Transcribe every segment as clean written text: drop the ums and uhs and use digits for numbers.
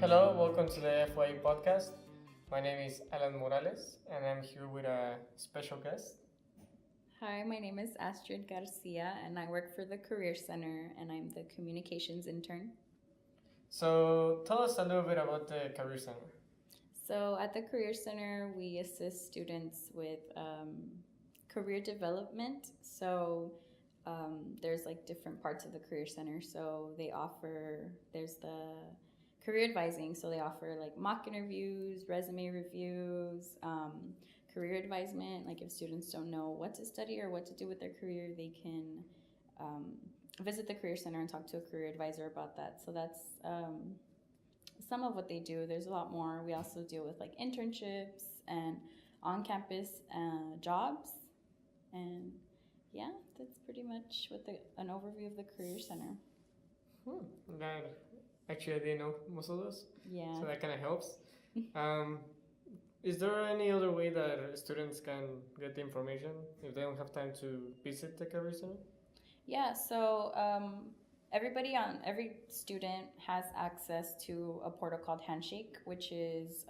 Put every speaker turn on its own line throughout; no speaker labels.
Hello, welcome to the FYE podcast. My name is Alan Morales, and I'm here with a special guest.
Hi, my name is Astrid Garcia, and I work for the Career Center, and I'm the communications intern.
So, tell us a little bit about the Career Center.
So, at the Career Center, we assist students with career development. So, there's like different parts of the Career Center. So, there's the career advising. So, they offer like mock interviews, resume reviews, career advisement. Like, if students don't know what to study or what to do with their career, they can visit the Career Center and talk to a career advisor about that. So, that's some of what they do. There's a lot more. We also deal with like internships and on-campus jobs, and yeah, that's pretty much what an overview of the Career Center.
Actually, I didn't know most of those.
Yeah.
So that kind of helps. Is there any other way that students can get the information if they don't have time to visit the Career Center?
Yeah. So every student has access to a portal called Handshake, which is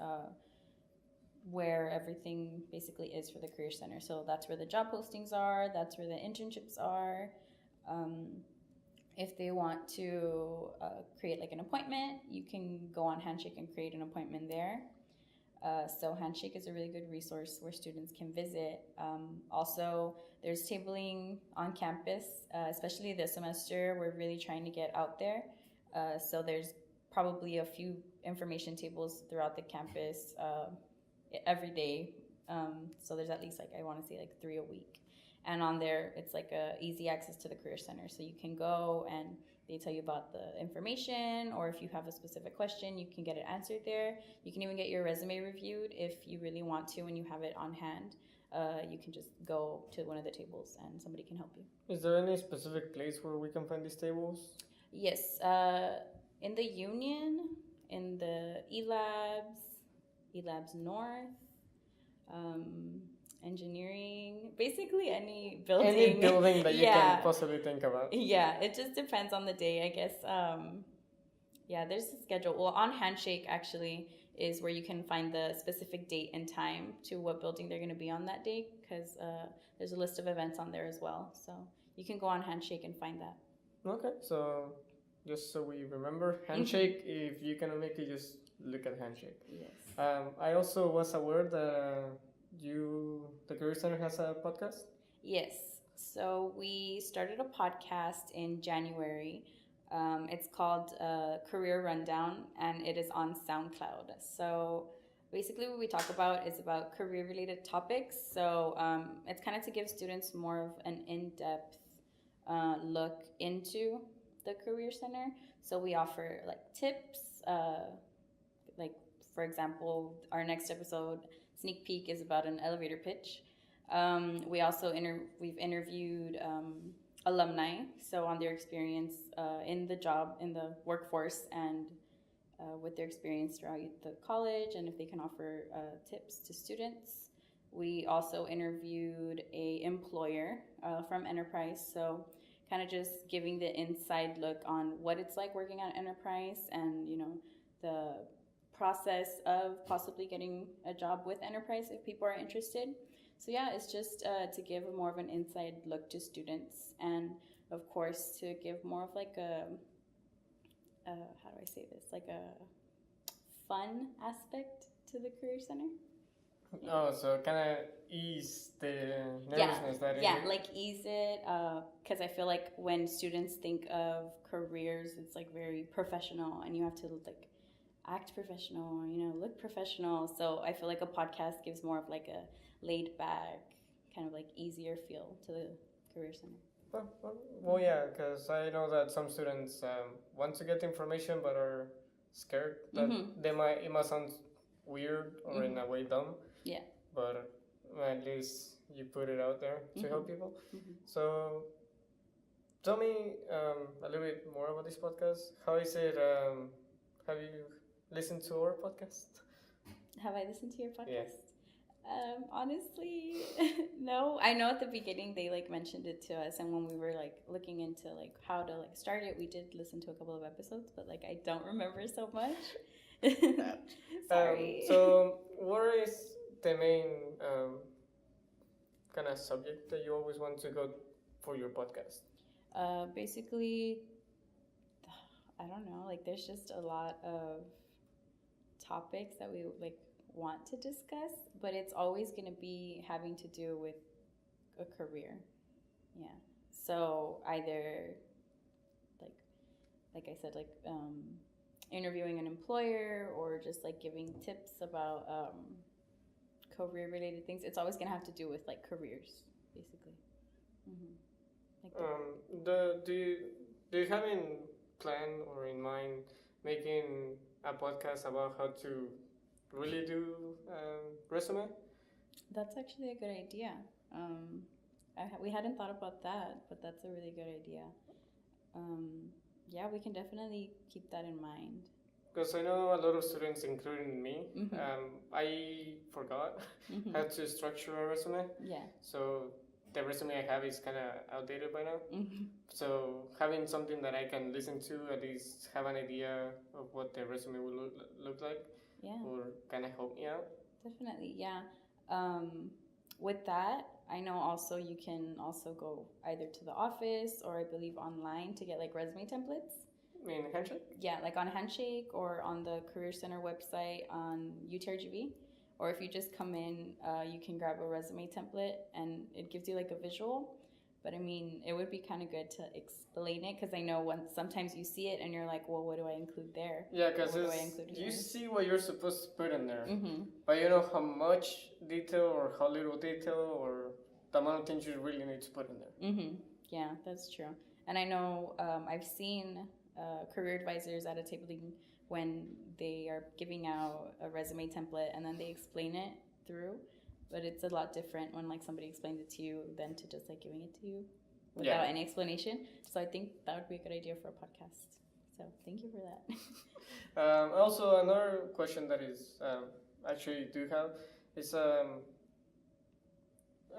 where everything basically is for the Career Center. So that's where the job postings are, that's where the internships are. If they want to create like an appointment, you can go on Handshake and create an appointment there. So Handshake is a really good resource where students can visit. Also, there's tabling on campus, especially this semester. We're really trying to get out there. So there's probably a few information tables throughout the campus every day. So there's at least I want to say 3 a week. And on there, it's like easy access to the Career Center. So you can go and they tell you about the information, or if you have a specific question, you can get it answered there. You can even get your resume reviewed if you really want to and you have it on hand. You can just go to one of the tables and somebody can help you.
Is there any specific place where we can find these tables?
Yes, in the Union, in the E-Labs North, engineering, basically any building.
Any building that you can possibly think about.
Yeah, it just depends on the day, I guess. There's a schedule. Well, on Handshake actually is where you can find the specific date and time to what building they're going to be on that day, because there's a list of events on there as well. So you can go on Handshake and find that.
Okay, so just so we remember, Handshake, if you cannot make it, just look at Handshake.
Yes.
I also was aware that the Career Center has a podcast?
Yes. So we started a podcast in January. It's called Career Rundown, and it is on SoundCloud. So basically what we talk about is about career-related topics. So it's kind of to give students more of an in-depth look into the Career Center. So we offer tips, for example, our next episode sneak peek is about an elevator pitch. We also we've interviewed alumni, so on their experience in the workforce, and with their experience throughout the college, and if they can offer tips to students. We also interviewed a employer from Enterprise, so kind of just giving the inside look on what it's like working at Enterprise, and the process of possibly getting a job with Enterprise if people are interested. So yeah, it's just to give more of an inside look to students, and of course to give more of how do I say this, a fun aspect to the Career Center.
Yeah. Oh, so kind of ease the nervousness that
ease it, because I feel like when students think of careers, it's very professional, and you have to act professional, look professional. So I feel like a podcast gives more of a laid back, kind of easier feel to the Career Center.
Well, yeah, because I know that some students want to get information but are scared that it might sound weird or in a way dumb.
Yeah.
But at least you put it out there to help people. So tell me a little bit more about this podcast. How is it? Have you listened to our podcast?
Have I listened to your podcast?
Yeah.
Honestly, no. I know at the beginning they mentioned it to us, and when we were looking into how to start it, we did listen to a couple of episodes, but I don't remember so much. Sorry.
So, what is the main kind of subject that you always want to go for your podcast?
Basically, I don't know. Like, there's just a lot of topics that we like want to discuss, but it's always going to be having to do with a career. Yeah. So either like I said, like interviewing an employer or just like giving tips about career related things. It's always gonna have to do with like careers, basically. Like
Do you have in plan or in mind making a podcast about how to really do resume?
That's actually a good idea. We hadn't thought about that, but that's a really good idea. Yeah, we can definitely keep that in mind.
Because I know a lot of students, including me, I forgot how to structure a resume.
Yeah.
So the resume I have is kind of outdated by now. So having something that I can listen to, at least have an idea of what the resume will look like, will kind of help me out.
Definitely, yeah. With that, I know also you can also go either to the office or I believe online to get like resume templates.
I mean, Handshake?
Yeah, like on Handshake or on the Career Center website on UTRGV. Or if you just come in, you can grab a resume template and it gives you like a visual. But I mean, it would be kind of good to explain it because I know sometimes you see it and you're like, well, what do I include there?
Yeah, because you see what you're supposed to put in there, but you know how much detail or how little detail or the amount of things you really need to put in there.
Yeah, that's true. And I know I've seen career advisors at a tabling when they are giving out a resume template and then they explain it through. But it's a lot different when like somebody explains it to you than to just like giving it to you without any explanation. So I think that would be a good idea for a podcast. So thank you for that.
Also, another question that is actually do have is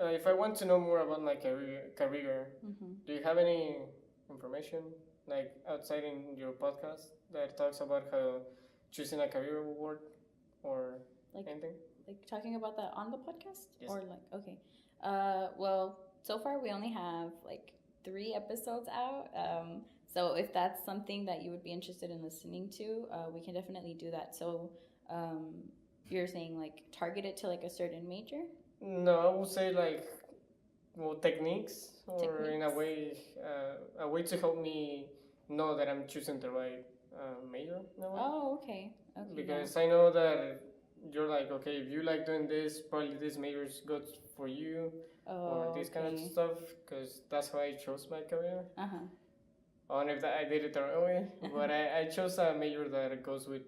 if I want to know more about my career, do you have any information like outside in your podcast that talks about how choosing a career will work or like anything?
Like talking about that on the podcast?
Yes.
Or like, okay. Well, so far we only have like 3 episodes out. So if that's something that you would be interested in listening to, we can definitely do that. So you're saying like target it to like a certain major?
No, I would say like, well, techniques or in a way to help me know that I'm choosing the right major.
Oh, okay.
Because I know that you're like, okay, if you like doing this, probably this major is good for you, or this kind of stuff, because that's how I chose my career. I don't know if I did it the right way, but I chose a major that goes with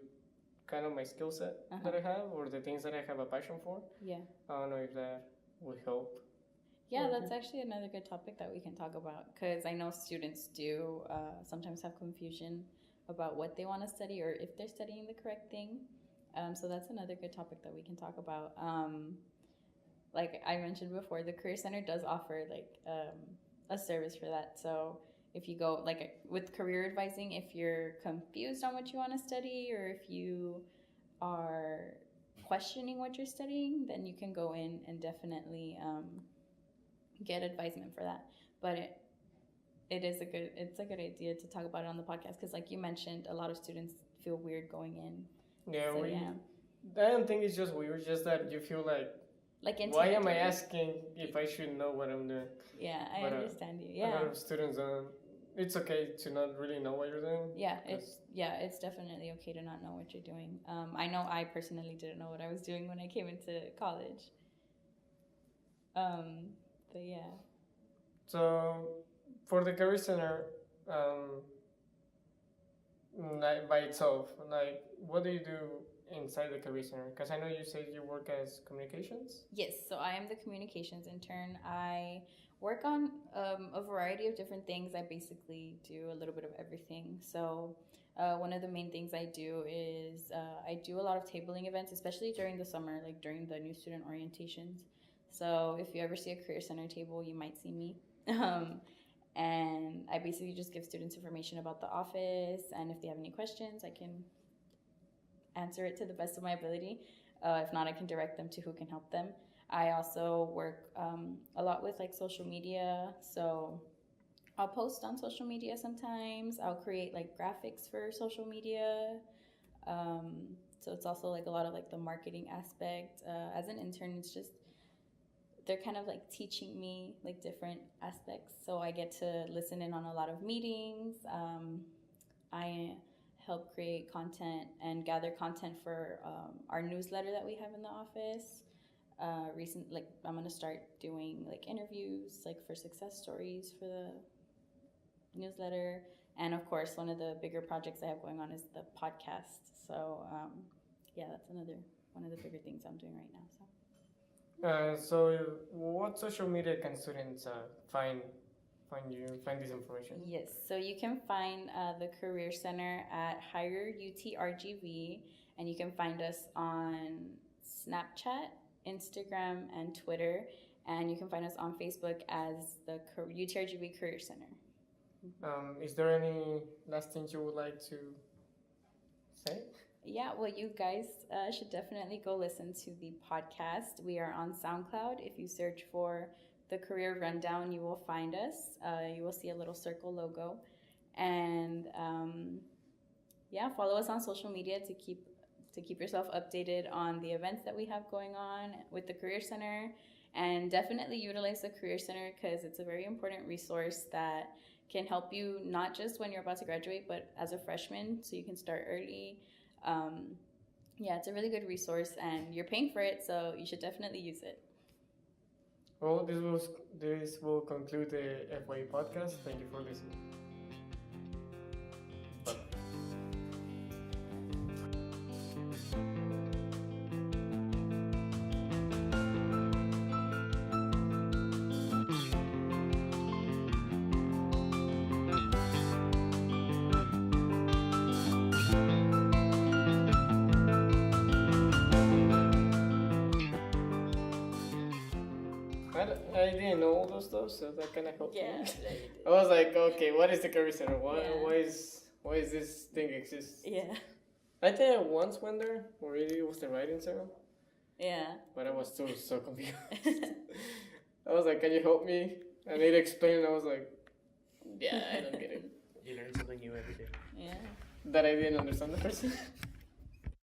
kind of my skill set that I have, or the things that I have a passion for. Yeah. I don't know if that would help.
Yeah, that's actually another good topic that we can talk about, because I know students do sometimes have confusion about what they want to study or if they're studying the correct thing. So that's another good topic that we can talk about. Like I mentioned before, the Career Center does offer like a service for that. So if you go like with career advising, if you're confused on what you want to study or if you are questioning what you're studying, then you can go in and definitely get advisement for that. But it's a good idea to talk about it on the podcast because, like you mentioned, a lot of students feel weird going in.
Yeah, so, I don't think it's just weird. It's just that you feel like why am I asking if I should know what I'm doing?
Yeah, I understand you. Yeah,
a lot of students it's okay to not really know what you're doing.
Yeah, it's definitely okay to not know what you're doing. I know I personally didn't know what I was doing when I came into college. But yeah.
So, for the Career Center, like by itself, like what do you do inside the Career Center? Because I know you said you work as communications.
Yes, so I am the communications intern. I work on a variety of different things. I basically do a little bit of everything. So one of the main things I do is I do a lot of tabling events, especially during the summer, like during the new student orientations. So if you ever see a Career Center table, you might see me. And I basically just give students information about the office, and if they have any questions, I can answer it to the best of my ability. If not, I can direct them to who can help them. I also work a lot with like social media, so I'll post on social media sometimes. I'll create like graphics for social media. So it's also like a lot of like the marketing aspect. As an intern, it's just they're kind of like teaching me like different aspects. So I get to listen in on a lot of meetings. I help create content and gather content for our newsletter that we have in the office. Like I'm gonna start doing like interviews like for success stories for the newsletter, and of course one of the bigger projects I have going on is the podcast. So yeah, that's another one of the bigger things I'm doing right now.
So what social media can students find this information?
Yes, so you can find the Career Center at Higher UTRGV, and you can find us on Snapchat, Instagram, and Twitter, and you can find us on Facebook as the UTRGV Career Center.
Is there any last things you would like to say?
Yeah, well, you guys should definitely go listen to the podcast. We are on SoundCloud. If you search for the Career Rundown, you will find us. You will see a little circle logo. And yeah, follow us on social media to keep yourself updated on the events that we have going on with the Career Center. And definitely utilize the Career Center because it's a very important resource that can help you not just when you're about to graduate, but as a freshman, so you can start early. Yeah, it's a really good resource, and you're paying for it, so you should definitely use it.
Well, this will conclude the FYE podcast. Thank you for listening. I didn't know all those stuff, so that kind of helped me. I was like, okay, what is the Curvy Center? Why is this thing exist?
Yeah.
I think I once went there, or it was the writing center.
Yeah.
But I was still so confused. I was like, can you help me? And they'd explain, and I was like, yeah, I don't get it.
You learn something new every day.
Yeah.
That I didn't understand the person.